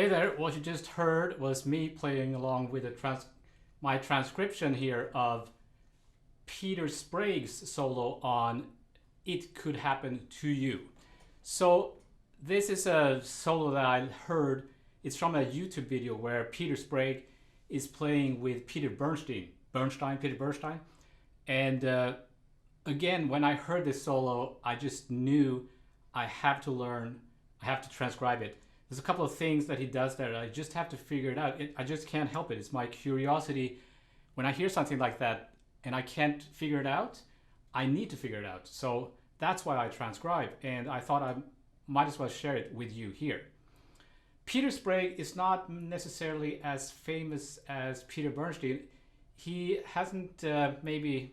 Hey there, what you just heard was me playing along with my transcription here of Peter Sprague's solo on It Could Happen to You. So this is a solo that I heard. It's from a YouTube video where Peter Sprague is playing with Peter Bernstein. Peter Bernstein. And again, when I heard this solo, I just knew I have to transcribe it. There's a couple of things that he does there. I just have to figure it out. I just can't help it. It's my curiosity. When I hear something like that and I can't figure it out, I need to figure it out. So that's why I transcribe. And I thought I might as well share it with you here. Peter Sprague is not necessarily as famous as Peter Bernstein. He hasn't maybe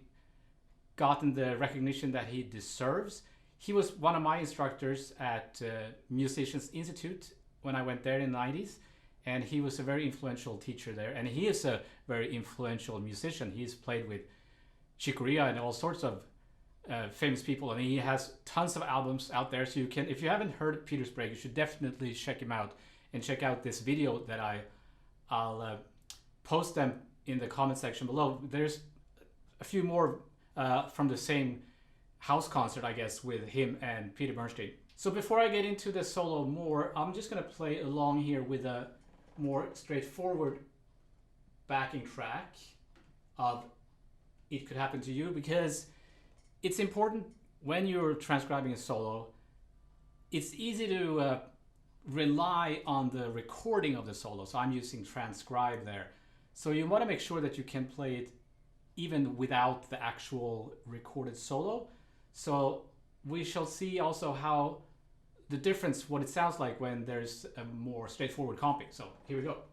gotten the recognition that he deserves. He was one of my instructors at Musicians Institute when I went there in the 90s, and he was a very influential teacher there, and he is a very influential musician. He's played with Chick Corea and all sorts of famous people, and he has tons of albums out there. So you can, if you haven't heard Peter Sprague, you should definitely check him out and check out this video that I'll post them in the comment section below. There's a few more from the same house concert, I guess, with him and Peter Bernstein. So before I get into the solo more, I'm just gonna play along here with a more straightforward backing track of It Could Happen to You, because it's important when you're transcribing a solo. It's easy to rely on the recording of the solo. So I'm using transcribe there. So you wanna make sure that you can play it even without the actual recorded solo. So we shall see also how the difference, what it sounds like when there's a more straightforward comping. So here we go.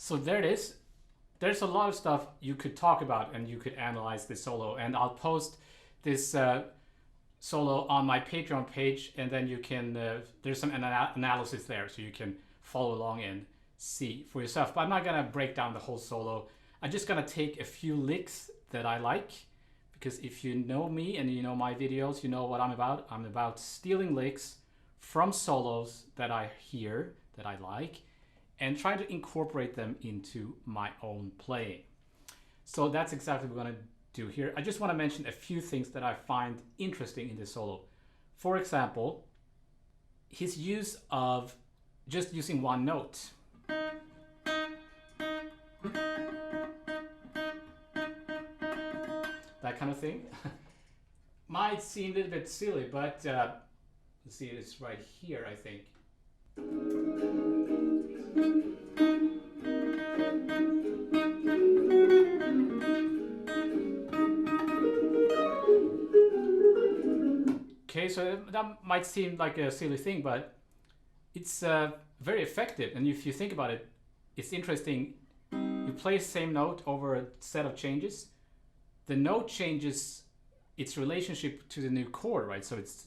So there it is. There's a lot of stuff you could talk about and you could analyze this solo, and I'll post this solo on my Patreon page, and then you can there's some analysis there, so you can follow along and see for yourself. But I'm not gonna break down the whole solo. I'm just gonna take a few licks that I like, because if you know me and you know my videos, you know what I'm about. I'm about stealing licks from solos that I hear, that I like, and trying to incorporate them into my own playing. So that's exactly what we're gonna do here. I just want to mention a few things that I find interesting in this solo. For example, his use of just using one note. That kind of thing. Might seem a little bit silly, but let's see, it's right here, I think. Okay, so that might seem like a silly thing, but it's very effective. And if you think about it, it's interesting. You play the same note over a set of changes. The note changes its relationship to the new chord, right? So it's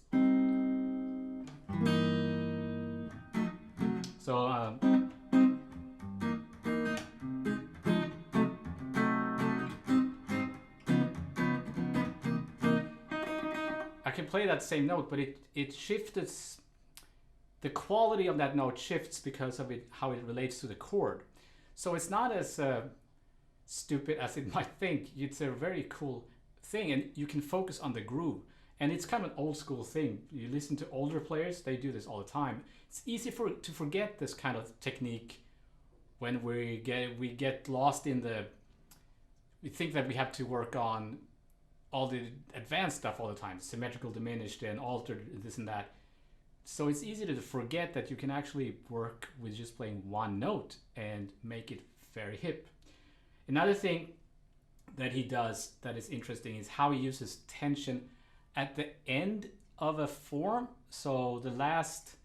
I can play that same note, but it shifts. The quality of that note shifts because of how it relates to the chord. So it's not as stupid as it might think. It's a very cool thing, and you can focus on the groove. And it's kind of an old school thing. You listen to older players, they do this all the time. It's easy to forget this kind of technique when we get lost in we think that we have to work on all the advanced stuff all the time, symmetrical, diminished, and altered, this and that. So it's easy to forget that you can actually work with just playing one note and make it very hip. Another thing that he does that is interesting is how he uses tension at the end of a form. So the last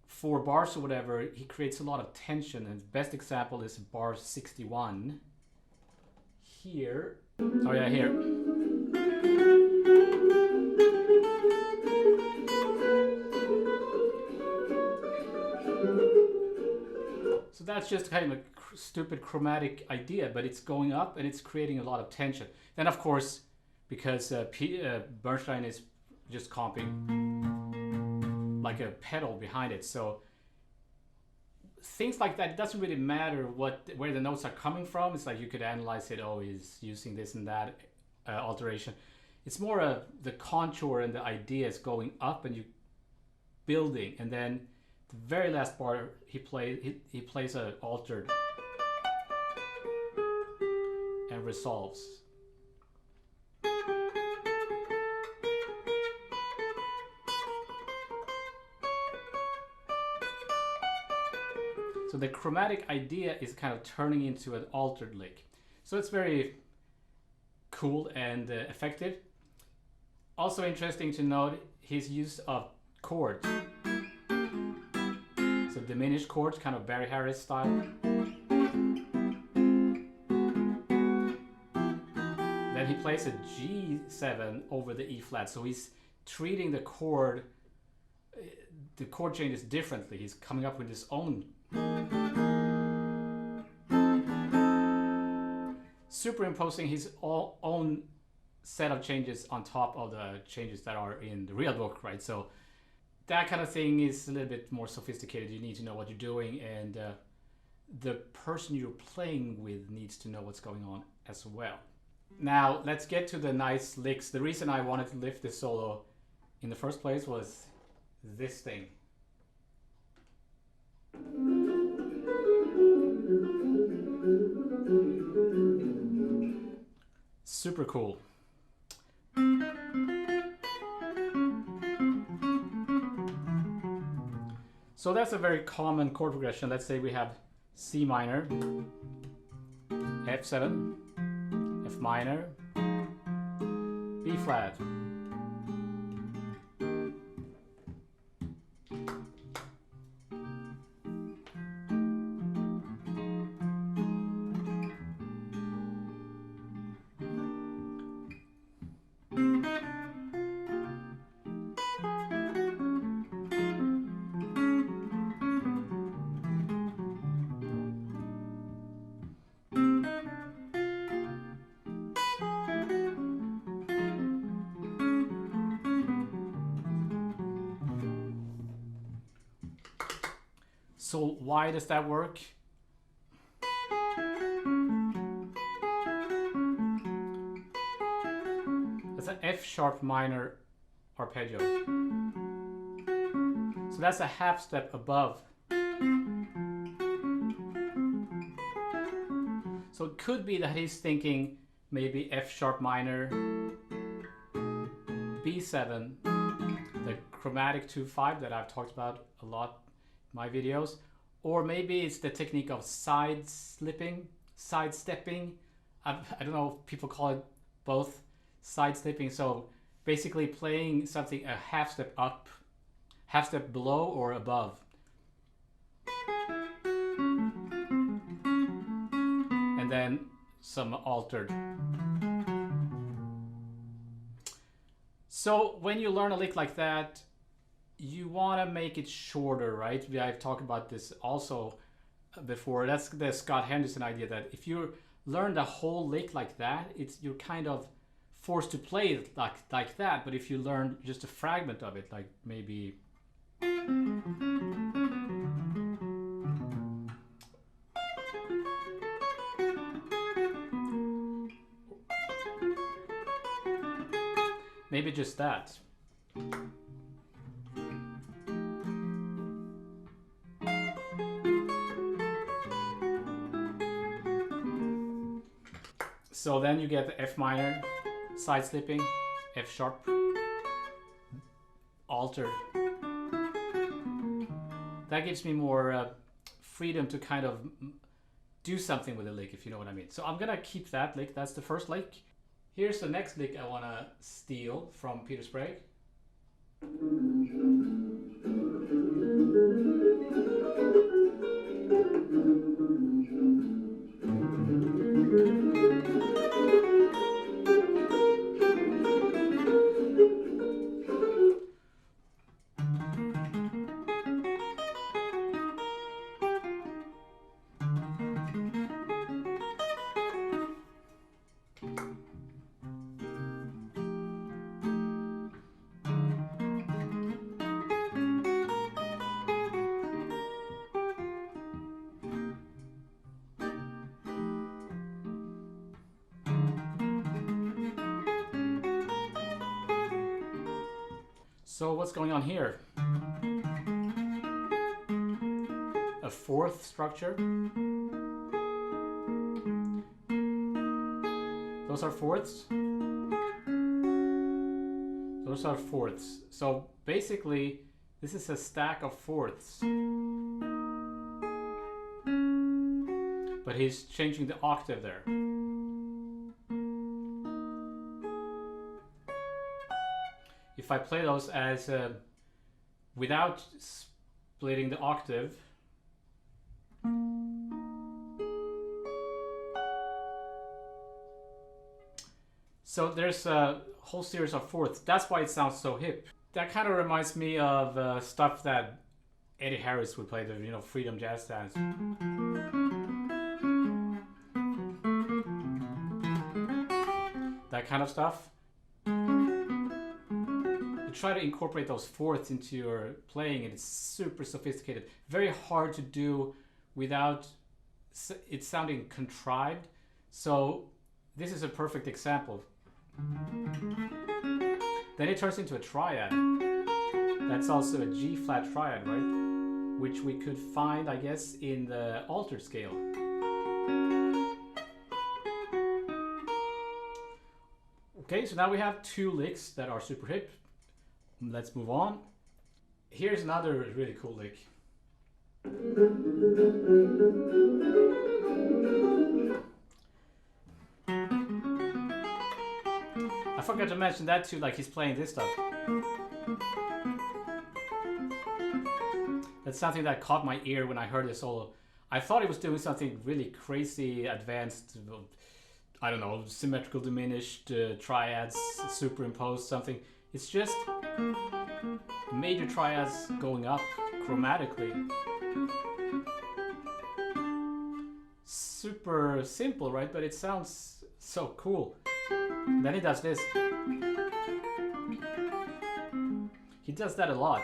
4 bars or whatever, he creates a lot of tension, and the best example is bar 61 here. Oh yeah, here. So that's just kind of a stupid chromatic idea, but it's going up and it's creating a lot of tension. Then of course, because Peter Bernstein is just comping like a pedal behind it, so things like that, it doesn't really matter where the notes are coming from. It's like you could analyze it, oh, he's using this and that alteration. It's more the contour and the ideas going up and you building, and then the very last bar he plays an altered and resolves. So the chromatic idea is kind of turning into an altered lick. So it's very cool and effective. Also interesting to note his use of chords. So diminished chords, kind of Barry Harris style. Then he plays a G7 over the E flat. So he's treating the chord changes differently. He's coming up with his own. Superimposing his own set of changes on top of the changes that are in the real book, right? So that kind of thing is a little bit more sophisticated. You need to know what you're doing, and the person you're playing with needs to know what's going on as well. Now let's get to the nice licks. The reason I wanted to lift this solo in the first place was this thing. Super cool. So that's a very common chord progression. Let's say we have C minor, F7, F minor, B flat. So why does that work? That's an F sharp minor arpeggio. So that's a half step above. So it could be that he's thinking maybe F sharp minor, B7, the chromatic 2/5 that I've talked about a lot in my videos. Or maybe it's the technique of sidestepping. I don't know if people call it both, sidestepping. So basically playing something a half step up, half step below or above. And then some altered. So when you learn a lick like that, you want to make it shorter, right? I've talked about this also before. That's the Scott Henderson idea, that if you learn the whole lick like that, you're kind of forced to play it like that. But if you learn just a fragment of it, like maybe just that. So then you get the F minor, side slipping, F sharp, alter. That gives me more freedom to kind of do something with the lick, if you know what I mean. So I'm gonna keep that lick. That's the first lick. Here's the next lick I wanna steal from Peter Sprague. So what's going on here? A fourth structure. Those are fourths. Those are fourths. So basically, this is a stack of fourths. But he's changing the octave there. If I play those as without splitting the octave, so there's a whole series of fourths. That's why it sounds so hip. That kind of reminds me of stuff that Eddie Harris would play, the Freedom Jazz Dance. That kind of stuff. You try to incorporate those fourths into your playing, and it's super sophisticated. Very hard to do without it sounding contrived. So this is a perfect example. Then it turns into a triad. That's also a G flat triad, right? Which we could find, I guess, in the altered scale. Okay, so now we have two licks that are super hip. Let's move on. Here's another really cool lick. I forgot to mention that too, like he's playing this stuff. That's something that caught my ear when I heard this solo. I thought he was doing something really crazy, advanced, I don't know, symmetrical diminished, triads, superimposed something. It's just major triads going up chromatically. Super simple, right? But it sounds so cool. Then he does this. He does that a lot.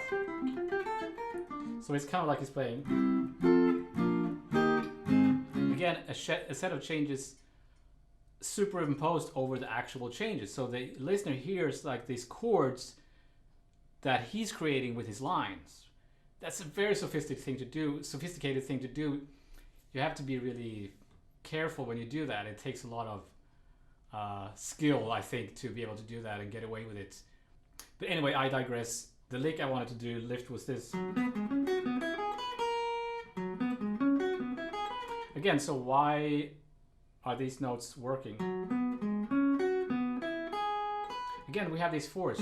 So it's kind of like he's playing. Again, a set of changes superimposed over the actual changes. So the listener hears like these chords that he's creating with his lines. That's a very sophisticated thing to do. You have to be really careful when you do that. It takes a lot of skill, I think, to be able to do that and get away with it. But anyway, I digress. The lick I wanted to do lift was this. Again, so why are these notes working? Again, we have these fours.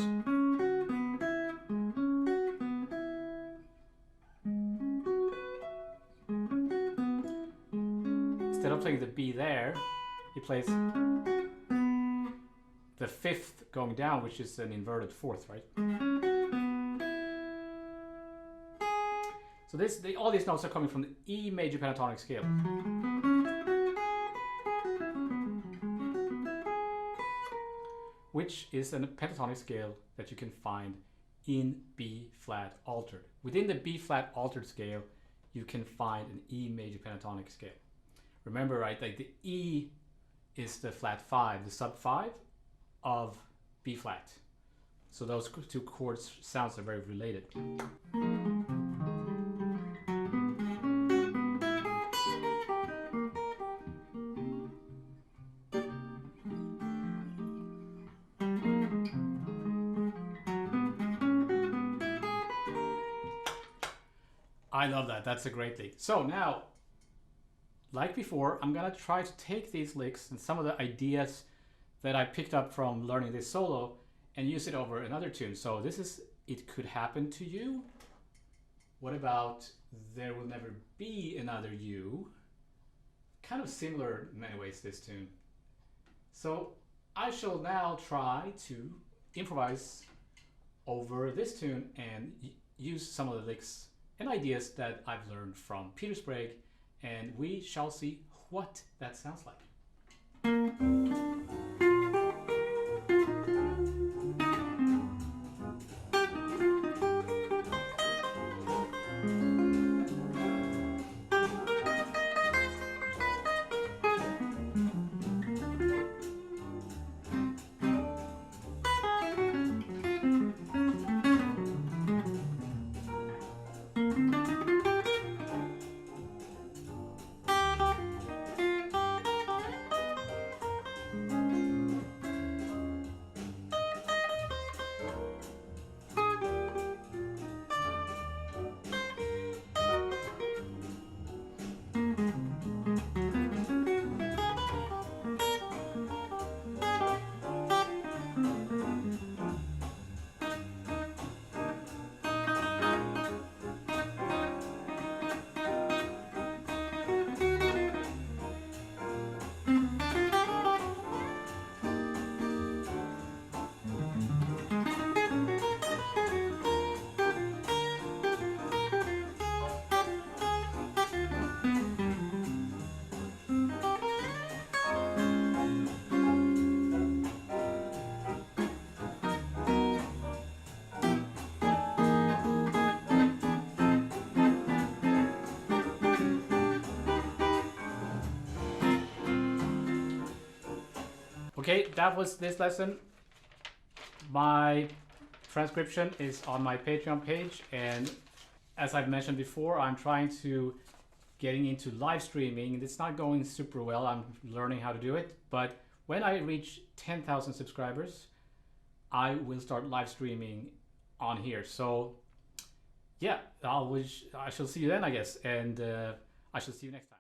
Instead of playing the B there, he plays the fifth going down, which is an inverted fourth, right? So all these notes are coming from the E major pentatonic scale. Which is a pentatonic scale that you can find in B flat altered. Within the B flat altered scale, you can find an E major pentatonic scale. Remember, right, like the E is the flat 5, the sub 5 of B flat. So those two chords sounds are very related. I love that. That's a great lick. So now, like before, I'm gonna try to take these licks and some of the ideas that I picked up from learning this solo and use it over another tune. So this is It Could Happen to You. What about There Will Never Be Another You? Kind of similar in many ways, this tune. So I shall now try to improvise over this tune and use some of the licks and ideas that I've learned from Peter Sprague, and we shall see what that sounds like. Okay, that was this lesson. My transcription is on my Patreon page, and as I've mentioned before, I'm trying to getting into live streaming. It's not going super well. I'm learning how to do it, but when I reach 10,000 subscribers, I will start live streaming on here. So yeah, I shall see you then, I guess, and I shall see you next time.